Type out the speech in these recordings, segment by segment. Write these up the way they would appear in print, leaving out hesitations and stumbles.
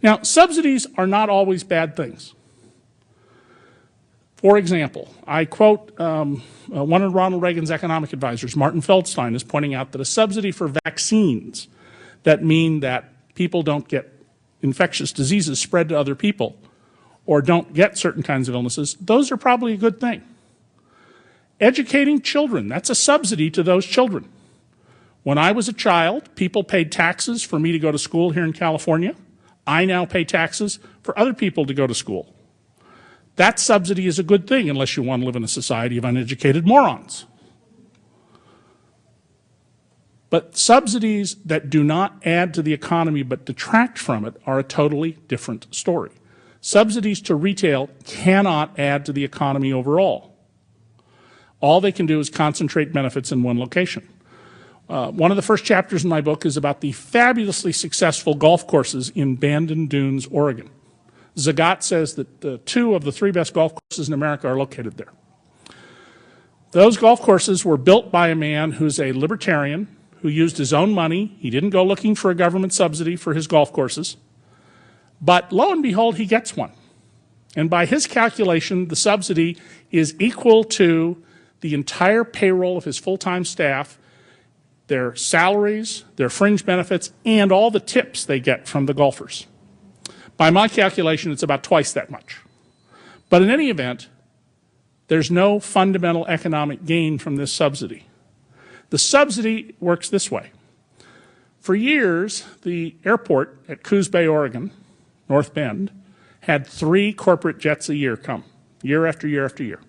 Now, subsidies are not always bad things. For example, I quote one of Ronald Reagan's economic advisors, Martin Feldstein, is pointing out that a subsidy for vaccines that mean that people don't get infectious diseases spread to other people or don't get certain kinds of illnesses, those are probably a good thing. Educating children, that's a subsidy to those children. When I was a child, people paid taxes for me to go to school here in California. I now pay taxes for other people to go to school. That subsidy is a good thing unless you want to live in a society of uneducated morons. But subsidies that do not add to the economy but detract from it are a totally different story. Subsidies to retail cannot add to the economy overall. All they can do is concentrate benefits in one location. One of the first chapters in my book is about the fabulously successful golf courses in Bandon Dunes, Oregon. Zagat says that 2 of the 3 best golf courses in America are located there. Those golf courses were built by a man who's a libertarian, who used his own money. He didn't go looking for a government subsidy for his golf courses. But lo and behold, he gets one. And by his calculation, the subsidy is equal to the entire payroll of his full-time staff, their salaries, their fringe benefits, and all the tips they get from the golfers. By my calculation, it's about twice that much. But in any event, there's no fundamental economic gain from this subsidy. The subsidy works this way. For years, the airport at Coos Bay, Oregon, North Bend, had 3 corporate jets a year come, year after year after year.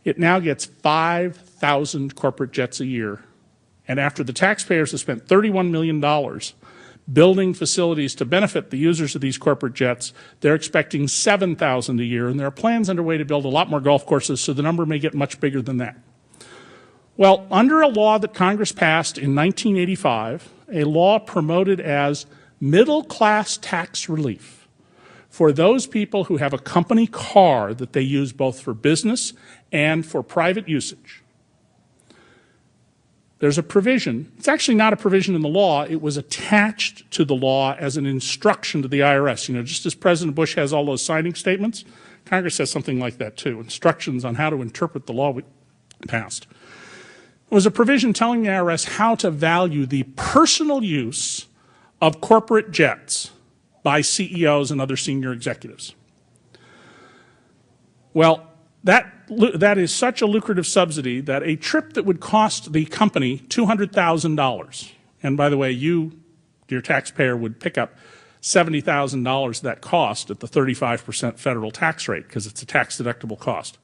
It now gets 5,000 corporate jets a year. And after the taxpayers have spent $31 million building facilities to benefit the users of these corporate jets, they're expecting 7,000 a year, and there are plans underway to build a lot more golf courses, so the number may get much bigger than that. Well, under a law that Congress passed in 1985, a law promoted as middle-class tax relief for those people who have a company car that they use both for business and for private usage. There's a provision. It's actually not a provision in the law. It was attached to the law as an instruction to the IRS. You know, just as President Bush has all those signing statements, Congress has something like that too, instructions on how to interpret the law we passed. It was a provision telling the IRS how to value the personal use of corporate jets by CEOs and other senior executives. Well, that is such a lucrative subsidy that a trip that would cost the company $200,000, and by the way, you, dear taxpayer, would pick up $70,000 that cost at the 35% federal tax rate because it's a tax-deductible cost.